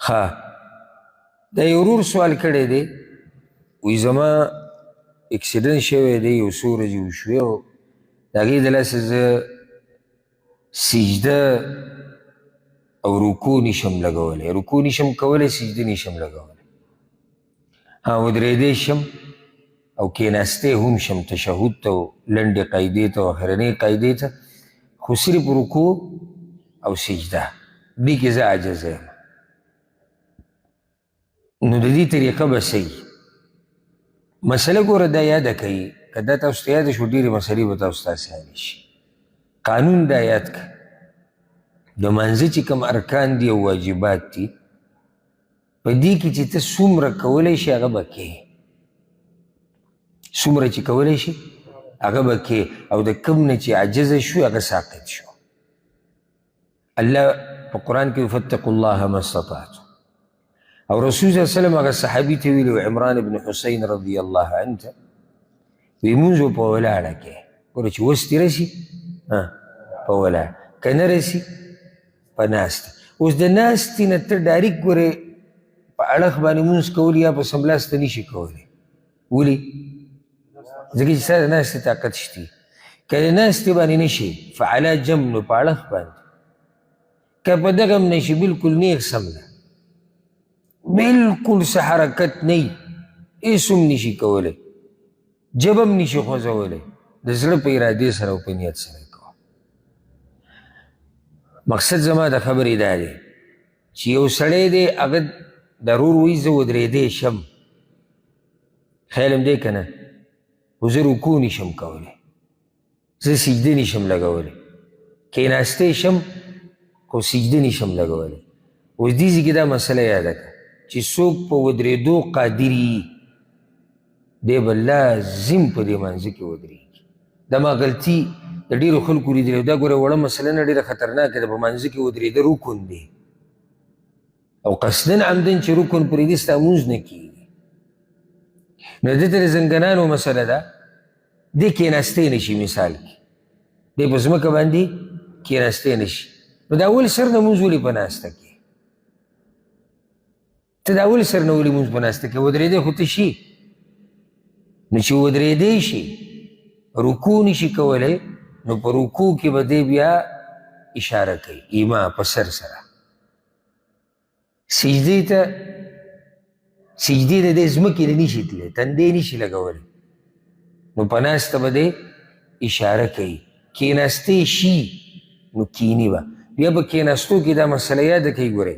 ها دا یو ورور سوال کړی دی وایي زما اکسیډنټ شوی دی یو څو ورځې وشوې او د هغې د لاسه زه سجده او رکوع نشم لګولی رکوع نشم کولی سجده نشم لګولی ها ودرېدی شم او کېناستی هم شم تشهد ته او لنډې قاعدې ته او اخرنۍ قاعدې ته خو صرف رکوع او سجده دې کې زه عاجزه یم نو د دې طریقه به صحیح مسله ګوره دا یاده کوي که دا تاسو ته یاده شو ډېرې مسلې به تاسو ته اسانې شي قانون دا یاد که د منځه چې کوم ارکان دي او واجبات دي په دې کې چې ته څومره کولی شي هغه به کې څومره چې کولی شي هغه به کې او د کوم نه چې عاجزه شو هغه ساقط شو الله په قرآن کې فاتقوا الله ما استطعتم او رسول صلی الله علیه وسلم هغه صحابي ته ویلي عمران بن حسین رضی الله عنه ته وایي مونځ په ولاړه کې ګوره چې وس دې رسي په ولاړه که نه رسي په ناسته اوس د ناستې نه ته ډایرکټ ګورې په اړخ باندې مونځ کول یا په سملاسته نشي کولی ولې ځکه چې ستا د ناستې طاقت شتي که د ناستې باندې نشي فعلا جنب نو په اړخ باندې که په دغه هم نشي بلکل نیغ سم ده بلکل څه حرکت نه وي هېڅ هم نشي کولی ژبه هم نشي خوځولی د زړه په ارادې سره او په نیت سره یې کوه مقصد زما د خبرې دا دی چې یو سړی دی هغه ضرور وایي زه ودرېدی شم خیال هم دی که نه خو زه رکوع نشم کولی زه سجده نشم لګولی کېناستی شم خو سجده نشم لګولی اوس دې ځای کې دا مسله یاده کړه چې څوک په ودرېدو قادر وي دی به لازم په دې مانځه کې ودرېږي دا ما غلطي د ډېرو خلکو لیدلی دا ګوره وړه مسله نه ډېره خطرناکه ده په مانځه کې ودرېده رکن دی او قصدن عمدن چې رکن پرېږدي ستا مونځ نه کېږي نو دې ته د زنګنانو مسله ده دې کېناستی نه شي مثال کې دی په ځمکه باندې کېناستی نه شي نو د اول سر نه مونځ ولې په ناسته کې ته د اول سر نه ولې مونځ په ناسته کې ودرېدی خو ته شي نو چې ودرېدی شي رکوع نشي کولی نو په رکوع کې به دی بیا اشاره کوي ایما په سر سره سجدې ته سجدې د دې ځمکې نه نشي تللی تندی نشي لګولی نو په ناسته به دی اشاره کوي کېناستی شي نو کینی به بیا په کېناستو کې دا مسله یاده کوي ګورئ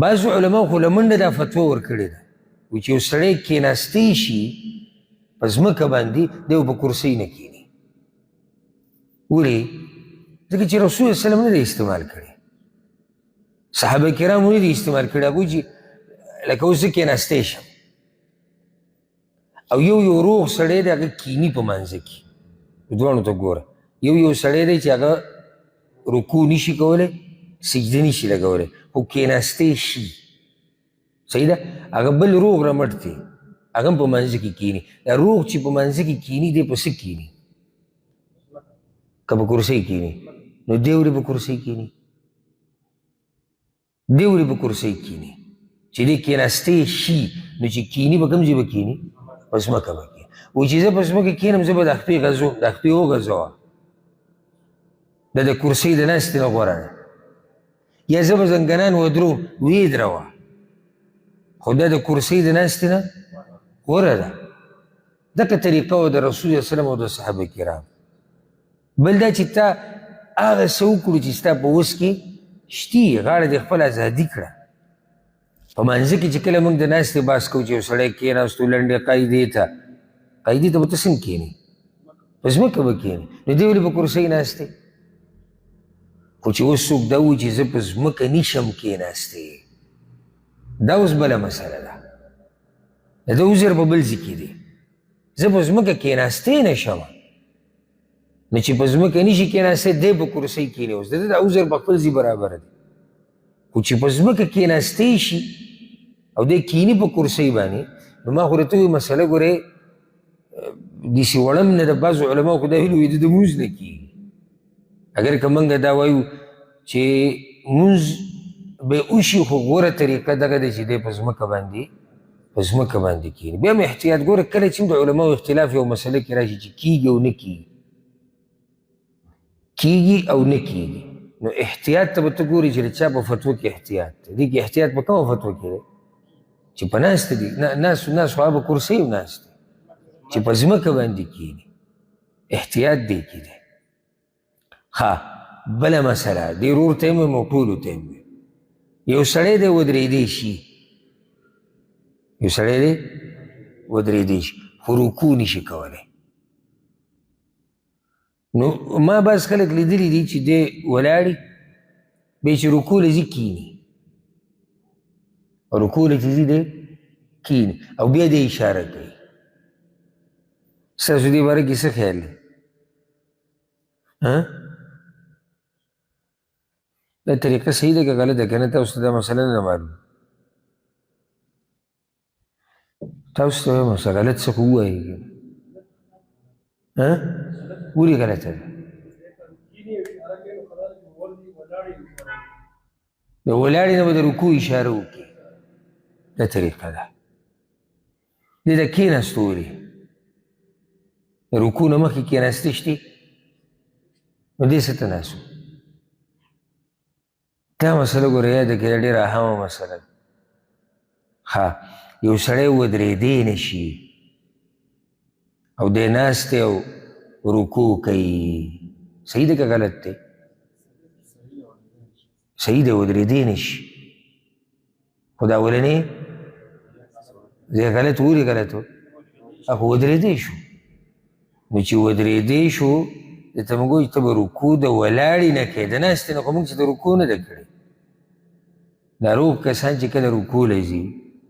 بعضو علماو خو له منډه دا فتوا ورکړې ده وایي چې یو سړی کېناستی شي په ځمکه باندې دی په کرسۍ نه کیني ولې ځکه چې رسول وسلم نه دی استعمال کړی صحابه کرامو نه دی استعمال کړی هغوی چې لکه اوس زه کېناستی شم او یو روغ سړی دی هغه کیني په مانځه کې دواړو ته ګوره یو سړی دی چې هغه رکوع نشي کولی سجده نشي لګولی خو کېناستی شي صحیح ده هغه بل روغ رمټ دی هغه هم په مانځه کې کیني دا روغ چې په مانځه کې کیني دی په څه کیني که په کرسۍ کیني نو دی ولې په کرسۍ کیني دی ولې په کرسۍ کیني چې دی کېناستی شي نو چې کیني به کوم ځای به کیني په ځمکه به کیني وایي چې زه په ځمکه کینم زه به د خپې غځوم د خپې وغځوه دا د کرسۍ د ناستې نه غوره ده یا زه به زنګنان ودروم ویې دروه خو دا د کرسۍ د ناستې نه غوره ده دغه طریقه وه د رسول صلی وسلم او د صحابه کرام بل دا چې تا هغه څه وکړو چې ستا په وس کې شتي غاړه دې خپل ازادي کړه په مانځه کې چې کله موږ د ناستې بحث کوو چې یو سړی کېناستو لنډې قاعدې ته به ته څنګه کښېني په ځمکه به کښېني نو دې ولې په کرسۍ ناستې خو چې اوس څوک دا وایي چې زه په ځمکه نشم کېناستی دا اوس بله مسله ده د ده عذر په بل ځای کې دی زه په ځمکه کېناستی نه شم نو چې په ځمکه نشي کېناستی دی په کرسۍ کښېني اوس د ده دا عذر په خپل ځای برابره دی خو چې په ځمکه کېناستی شي او دی کښېني په کرسۍ باندې نو ما خو درته ووایي مسله ګورې داسې وړم نه د بعضو علماو خو دا ویلي وایي د ده مونځ نه کېږي اگر که موږ دا وایو چې مونځ به اوشي خو غوره طریقه دغه دی چې دی په ځمکه باندې کښېني. بیا هم احتیاط ګوره کله چې د علماو اختلاف یو مسله کې راشي چې کېږي او نه کېږي، کېږي او نه کېږي، نو احتیاط ته به ته ګورې چې د چا په فتوه کې احتیاط دی. دې کې احتیاط په کومه فتوه کې دی چې په ناسته دي، ناس خو هغه کرسۍ هم ناست دی چې په ځمکه باندې کښېني، احتیاط دې کې دی. ها بله مسله دې ورور ته هم وایم او ټولو ته هم وایم، یو سړی دی ودرېدی شي، یو سړی دی ودرېدی شي خو رکوع نشي کولی. نو ما بعض خلک لیدلي دي چې دی ولاړي بیا چې رکوع له ځي کښېني، رکوع له چې ځي دی کښېني او بیا دی اشاره کوي. ستاسو دې باره کې څه خیال دی؟ دا طریقه صحیح ده که غلط ده که نه؟ تاسو ته دا مسله نه معلوم، تاسو ته وایم څه غلط څه خو ووایي ولې غلطه ده؟ د ولاړې نه به د رکوع اشاره وکړي، دا طریقه ده. دې ته کېناستو ولې؟ د رکوع نه مخکې کېناستې شتې نو دې څه ته ناست و؟ دا مسله ګوره یاده کړه، ډېره اهمه مسله ده. ښه یو سړی ودرېدی نه شي او دی ناست دی او رکوع کوي، صحیح ده که غلط دی؟ صحیح دی، ودرېدی نه شي. خو دا اولنی دی غلط ولې غلط و؟ خو ودرېدی شو، نو چې ودرېدی شو درته موږ وایو ته به رکوع د ولاړې نه کوې، د ناستې نه خو موږ چې د رکوع نه ده کړې. ناروغ کسان چې کله رکوع له ځي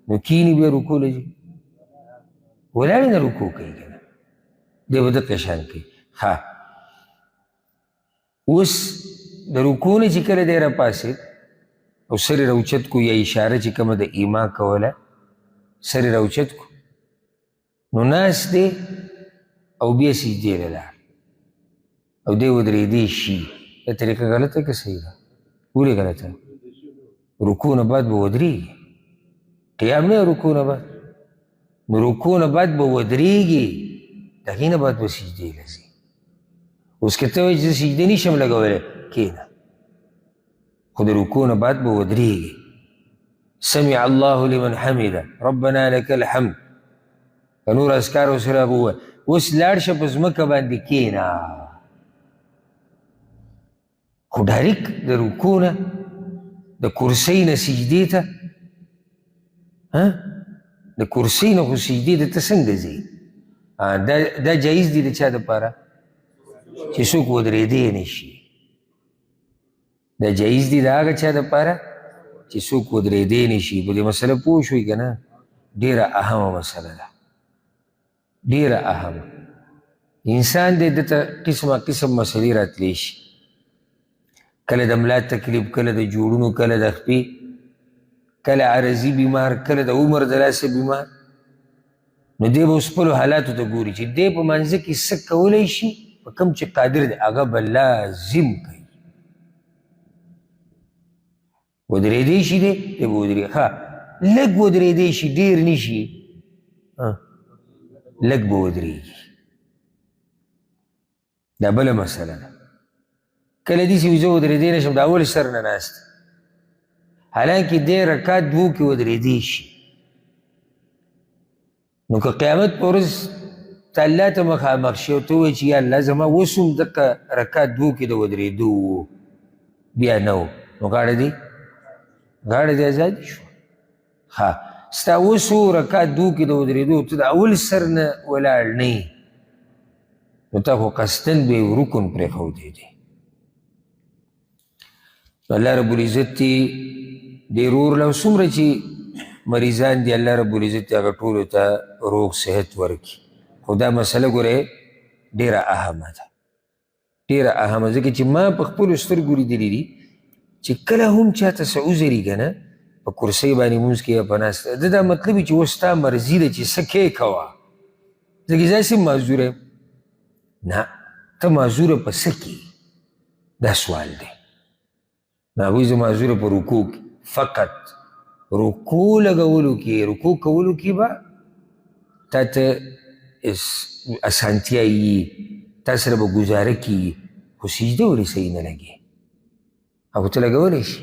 نو کښېني بیا رکوع له ځي، ولاړې نه رکوع کوي که نه، دی به دقه شان کوي. ښه اوس د رکوع نه چې کله دی راپاڅېد او سر یې راوچت کو یا اشاره چې کومه د ایما کوله سر یې راوچت کو نو ناست دی او بیا سجدې له لاړ او دی ودرېدی شي، دا طریقه غلطه که صحیح ده؟ ولې غلطه؟ رکوع نه بعد به ودرېږي، قیام نه رکوع نه بعد، نو رکوع نه بعد به ودرېږي، د هغې نه بعد به سجدې له ځي. اوس که ته وایې چې زه سجدې نشم لګولی کښېنه، خو د رکوع نه بعد به ودرېږي. سمع الله لمن حمده ربنا لك الحمد که نور اذکار ورسره هغه ووایه. اوس لاړ شه په ځمکه باندې کښېنه، خو ډایرکټ د رکوع نه د کرسۍ نه سجدې ته، د کرسۍ نه خو سجدې ته ته څنګه ځې؟ دا جایز دی د چا دپاره چې څوک ودرېدی نه شي، دا جایز دی د هغه چا دپاره چې څوک ودرېدی نه شي. په دې مسله پوه شوئ که نه؟ ډېره اهمه مسله ده، ډېره اهمه. انسان دی دته قسمه قسم مسلې راتلی شي، کله د ملا تکلیف، کله د جوړونو، کله د خپې، کله عرضي بیمار، کله د عمر د لاسه بیمار. نو دی به اوس خپلو حالاتو ته ګوري چې دی په منځه کې څه کولی شي، په کوم چې قادر دی هغه به لازم کوي. ودرېدی شي دی به ودرېږي، ښه لږ ودرېدی شي، ډېر نه شي، لږ به ودرېږي. دا بله مسله ده. کله داسې وي زه ودرېدی نه شم، د اول سر نه ناست حالانکې دی رکعت دوو کې ودرېدی شي، نو که قیامت په ورځ ته الله ته مخامخ شي او ته ووایې چې یا الله زما اوس هم دقه رکعت دوو کې د ودرېدو و بیا نه و، نو غاړه دې ازادي شوه. ښه ستا اوس و رکعت دوو کې د ودرېدو، ته د اول سر نه ولاړ نه یې، نو تا خو قصدن به یې رکن پرېښودی دی. الله رب العزت دی دې ورور له څومره چې مریضان دي الله رب العزت هغه ټولو ته روغ صحت ورکړي. خو دا مسله ګورئ ډېره اهمه ده، ډېره اهمه، ځکه چې ما په خپلو سترګو لیدلي دي چې کله هم چاته څه عذر وي که نه په کرسۍ باندې لمونځ کې یا په ناسته، ده دا مطلب وي چې اوس ستا مرضي ده چې څه کې کوه، ځکه زه هسې معذوره یم. نه ته معذوره په څه کې؟ دا سوال دی. نه هغوی زه معذوره په رکوع کې، فقط رکوع لګولو کې رکوع کولو کې به تا ته اسانتیا یي تا سره به ګزاره کیږي خو سجده ولې صحیح نه لګي هغه ته لګولی شي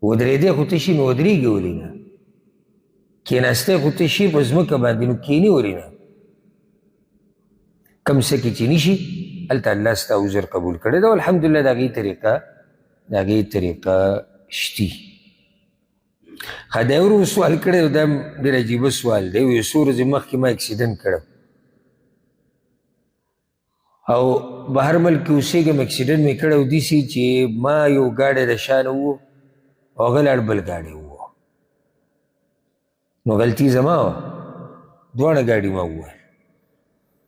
ودرېدی خو ته شي نو ودرېږي ولې نه کېناستی خو ته شي په ځمکه باندې نو کښېني ولې نه کم څه کې چې نشي هلته الله ستا عذر قبول کړی ده الحمدلله د هغې طریقه شتي ښه دا یو سوال کړی دا ډېر عجیبه سوال دی یو څو ورځې مخکې ما اکسیډنټ کړی او بهر ملک کې اوسېږم اکسیډنټ مې کړی و داسې چې ما یو ګاډی د شا نه وو او هغه لاړ بل ګاډی وو نو غلطي زما وه دواړه ګاډي ما ووهل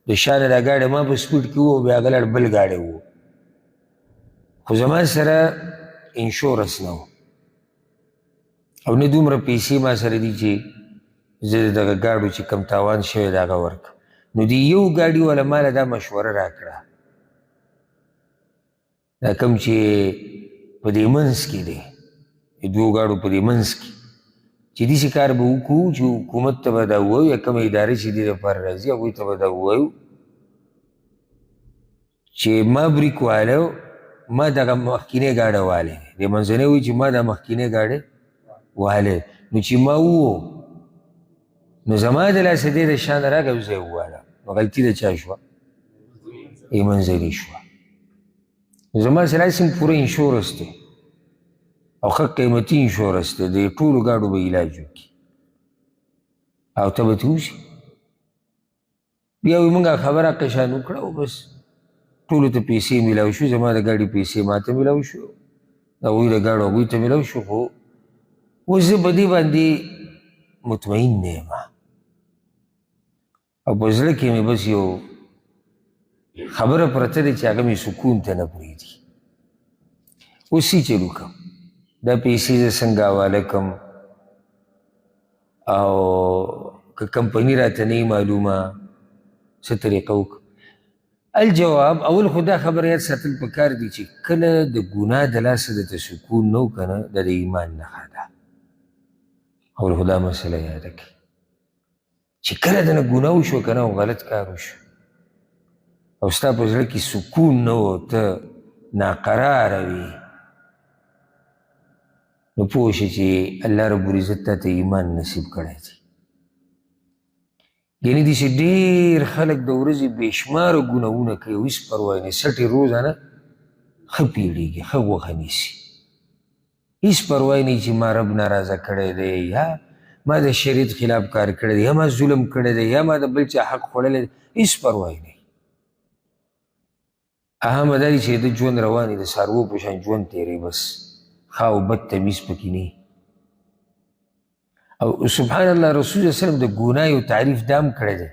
د شا نه دا ګاډی ما په سپیډ کې وو بیا هغه لاړ بل ګاډی وو خو زما سره انشورنس نه و او نه دومره پیسې ما سره دي چې زه د دغه ګاډو چې کم تاوان شوی د هغه ورکړم نو د یو ګاډي والا ماله دا مشوره راکړه دا کوم چې په دې منځ کې دی د دوو ګاډو په دې منځ کې چې داسې کار به وکړو چې حکومت ته به دا ووایو یا کومه ادارې چې دې دپاره راځي هغوی ته به دا ووایو چې ما بریک والی ما دغه مخکینی ګاډی والی دی دې منځنی وایي چې ما دا مخکینی ګاډی والی نو چې ما ووو نو زما د لاسه دی د شا نه راکړه او زه یې ووالم نو غلطي د چا شوه یې منځني شوه نو زما سره هسې پوره انشورنس دی او ښه قیمتي انشورنس دی د ټولو ګاډو به علاج وکړي او ته به ترې وشي بیا وایي موږ خبره قشان وکړه او بس ټولو ته پیسې میلاو شو زما د ګاډي پیسې ما ته میلاو شو د هغوی د ګاډو هغوی ته میلاو شو خو اوس زه په دې باندې مطمئن نه یم او په زړه کې مې بس یو خبره پرته دی چې هغه مې سکون ته نه پرېږدي اوس څه چل وکړم دا پیسې زه څنګه حواله کړم او که کمپني راته نه معلومه څه طریقه وکړم الجواب اول خو دا خبره یاد ساتل پکار دي چې کله د ګناه د لاسه درته سکون نه و که نه دا د ایمان نښه ده اول خو دا مسله یاده کړي چې کله دنه ګناه وشو که نه او غلط کار وشو او ستا په زړه کې سکون نه و ته ناقراره وي نو پوه شه چې الله رب العزت تا ته ایمان نصیب کړی دی یعنې داسې ډېر خلک د ورځې بېشماره ګناهونه کوي او هېڅ پروا نه سټې روزانه ښه پیړېږي ښه غوښه نیسي هېڅ پروا نه چې ما رب ناراضه کړی دی یا ما د شریعت خلاف کار کړی دی یا ما ظلم کړی دی یا ما د بل چا حق خوړلی دی هېڅ پروا نه اهمه دا دی چې د ژوند روان د څاروو په شان ژوند تېری بس ښه او بد تمیز پکې نه او سبحان الله رسول صلی وسلم د ګناه یو تعریف دام کړی دی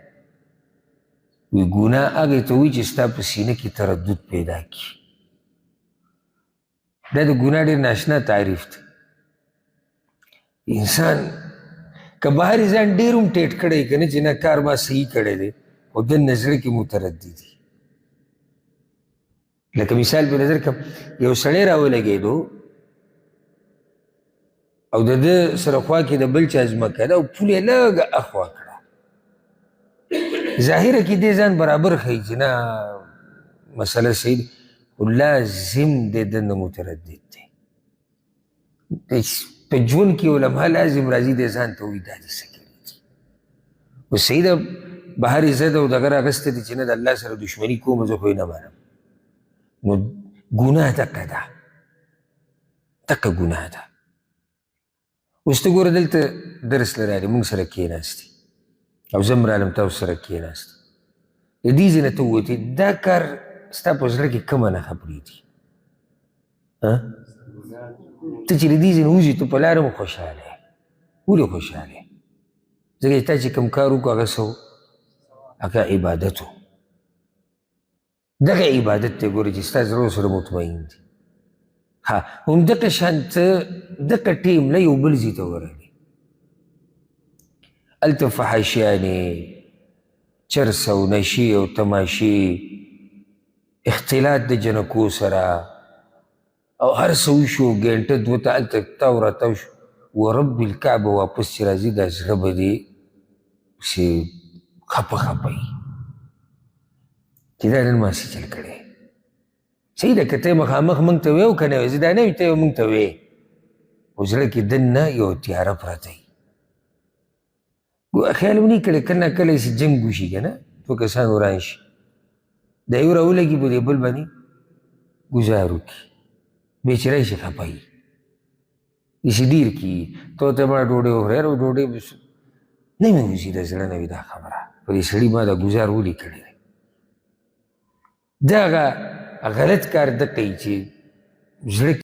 وی ګناه هغې ته وایي چې ستا په سینه کې تردد پیدا کړي دا د ګناه ډېر ناشنا تعریف دی انسان که بهر ځان ډېر هم ټیټ کړی که نه چې نه کار ما صحیح کړی دی خو دننه زړه کې متردد دي لکه مثال په نظر کړم یو سړی راولګېدو او د ده سره خوا کې د بل چا ځمکه ده او پول یې لږه اخوا کړه ظاهره کې دې ځان برابر ښیي چې نه مسله صحیح ده خو لازم دې دننه متردد دی په ژوند کې علما لازم راځي دې ځان ته وایي دا دې څه کړي دي خو صحیح ده بهر عزت او دغه راغسته دي چې نه د الله سره دښمني کوم زه خو یې نه منم نو ګناه دقه ده دقه ګناه ده اوس ته ګوره دلته درس له راغلې موږ سره کېناستې او زه هم رالم تاسو سره کېناستې د دې ځای نه ته ووتې دا کار ستا په زړه کې کومه نښه پرېږدي ته چې له دې ځای نه وځې ته په لاره مو خوشحاله یې ولې خوشحاله یې ځکه چې تا چې کوم کار وکړو هغه څه و هغه عبادت و دغه عبادت ته ګوره چې ستا زړه سره مطمئن دي ها همدغه شان ته دغه ټیم نه یو بل ځای ته ورغلې هلته فحاشیانې چرس او نشي او تماشې اختلاط د جنکو سره او هر څه وشو ګنټه دوه ته هلته تاو راتاو شو ورب الکعبه واپس چې راځي دا زړه به دې پسې خپه خپه وي چې دا نن ما څه چل کړی صحیح ده که ته مخامخ موږ ته وې او که نه وې زه دا نه وي ته موږ ته وې خو زړه کې دننه یو تیاره پرته وي خیال ونی کړی کله نه کله چې جنګ وشي که نه دوه کسان وران شي دا یو راولګي په دې بل باندې ګزار وکړي بیچاره شي خفه وي داسې ډېر کېږي تو ته مړه ډوډۍ وخورې یاره ډوډۍ نه مې وځي د زړه نه وي دا خبره په دې سړي ما دا ګزار ولې کړی دی دا هغه غلط کار ده کوي چې زړه